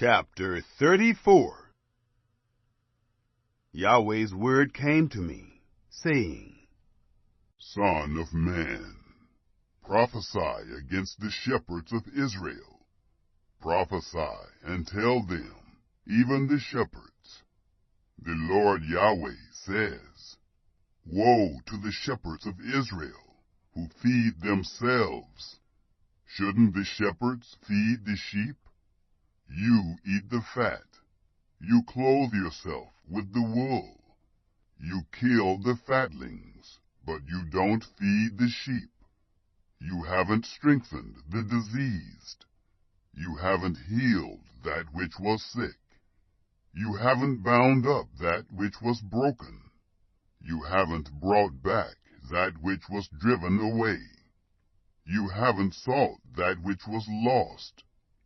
Chapter 34. Yahweh's word came to me, saying, Son of man, prophesy against the shepherds of Israel. Prophesy and tell them, even the shepherds, the Lord Yahweh says, Woe to the shepherds of Israel, who feed themselves. Shouldn't the shepherds feed the sheep? You eat the fat. You clothe yourself with the wool. You kill the fatlings, but you don't feed the sheep. You haven't strengthened the diseased. You haven't healed that which was sick. You haven't bound up that which was broken. You haven't brought back that which was driven away. You haven't sought that which was lost,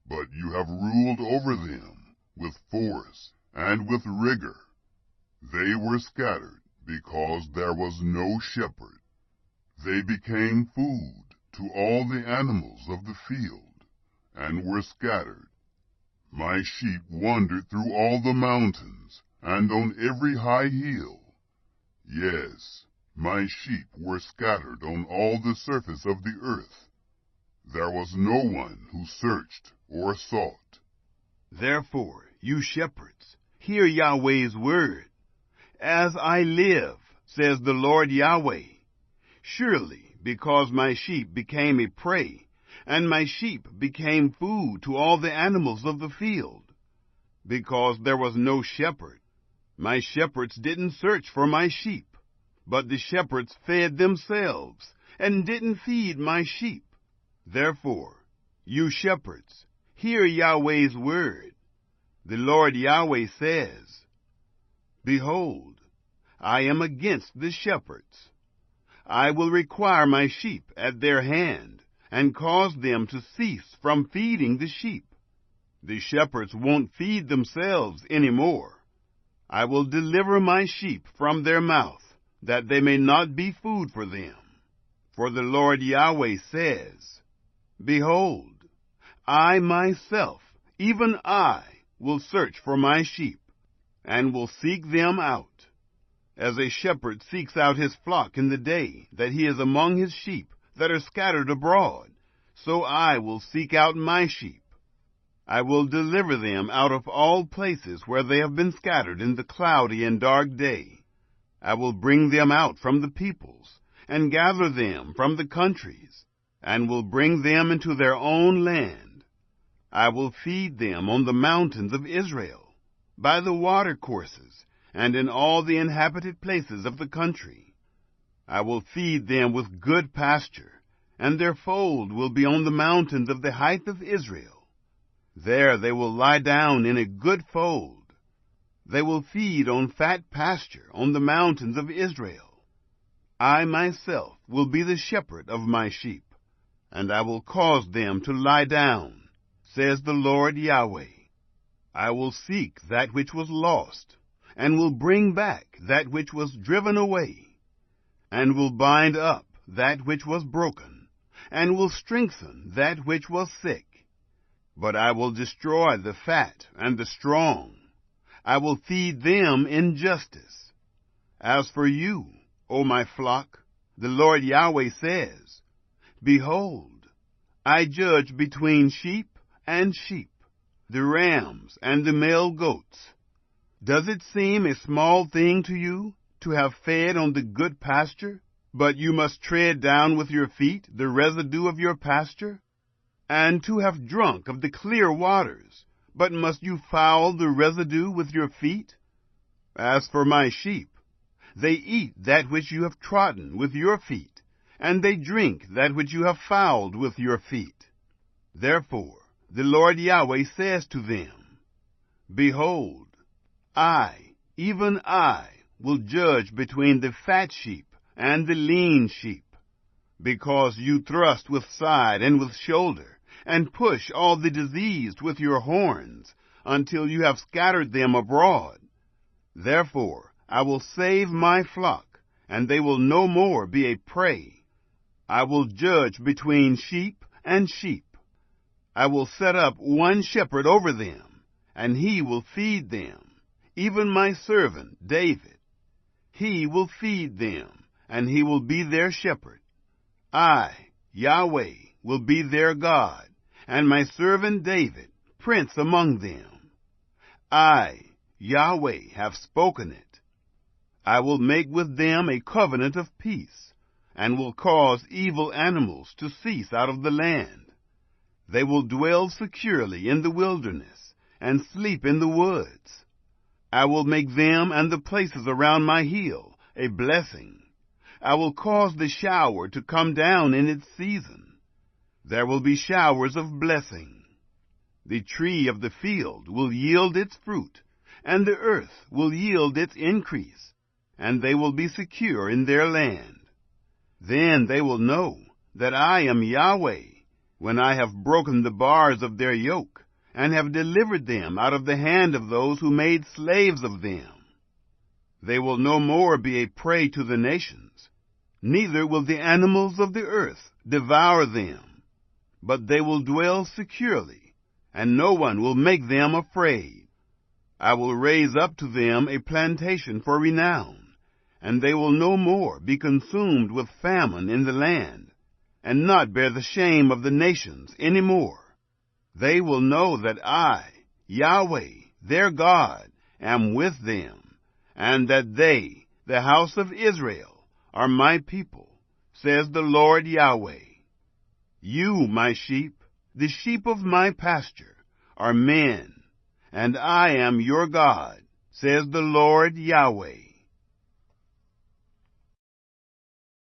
but you have ruled over them with force and with rigor. They were scattered because there was no shepherd. They became food to all the animals of the field, and were scattered. My sheep wandered through all the mountains, and on every high hill. Yes, my sheep were scattered on all the surface of the earth. There was no one who searched or sought. Therefore, you shepherds, hear Yahweh's word. As I live, says the Lord Yahweh, surely because my sheep became a prey, and my sheep became food to all the animals of the field, because there was no shepherd, my shepherds didn't search for my sheep, but the shepherds fed themselves, and didn't feed my sheep. Therefore, you shepherds, hear Yahweh's word. The Lord Yahweh says, Behold, I am against the shepherds. I will require my sheep at their hand, and cause them to cease from feeding the sheep. The shepherds won't feed themselves any more. I will deliver my sheep from their mouth, that they may not be food for them. For the Lord Yahweh says, Behold, I myself, even I, will search for my sheep, and will seek them out, as a shepherd seeks out his flock in the day that he is among his sheep that are scattered abroad, so I will seek out my sheep. I will deliver them out of all places where they have been scattered in the cloudy and dark day. I will bring them out from the peoples, and gather them from the countries, and will bring them into their own land. I will feed them on the mountains of Israel, by the watercourses, and in all the inhabited places of the country. I will feed them with good pasture, and their fold will be on the mountains of the height of Israel. There they will lie down in a good fold. They will feed on fat pasture on the mountains of Israel. I myself will be the shepherd of my sheep, and I will cause them to lie down, says the Lord Yahweh. I will seek that which was lost, and will bring back that which was driven away, and will bind up that which was broken, and will strengthen that which was sick. But I will destroy the fat and the strong. I will feed them in justice. As for you, O my flock, the Lord Yahweh says, Behold, I judge between sheep and sheep, the rams and the male goats. Does it seem a small thing to you to have fed on the good pasture, but you must tread down with your feet the residue of your pasture? And to have drunk of the clear waters, but must you foul the residue with your feet? As for my sheep, they eat that which you have trodden with your feet, and they drink that which you have fouled with your feet. Therefore the Lord Yahweh says to them, Behold, I, even I, will judge between the fat sheep and the lean sheep, because you thrust with side and with shoulder, and push all the diseased with your horns, until you have scattered them abroad. Therefore I will save my flock, and they will no more be a prey. I will judge between sheep and sheep. I will set up one shepherd over them, and he will feed them, even my servant David. He will feed them, and he will be their shepherd. I, Yahweh, will be their God, and my servant David, prince among them. I, Yahweh, have spoken it. I will make with them a covenant of peace, and will cause evil animals to cease out of the land. They will dwell securely in the wilderness, and sleep in the woods. I will make them and the places around my hill a blessing. I will cause the shower to come down in its season. There will be showers of blessing. The tree of the field will yield its fruit, and the earth will yield its increase, and they will be secure in their land. Then they will know that I am Yahweh, when I have broken the bars of their yoke, and have delivered them out of the hand of those who made slaves of them. They will no more be a prey to the nations, neither will the animals of the earth devour them, but they will dwell securely, and no one will make them afraid. I will raise up to them a plantation for renown, and they will no more be consumed with famine in the land, and not bear the shame of the nations any more. They will know that I, Yahweh, their God, am with them, and that they, the house of Israel, are my people, says the Lord Yahweh. You, my sheep, the sheep of my pasture, are men, and I am your God, says the Lord Yahweh.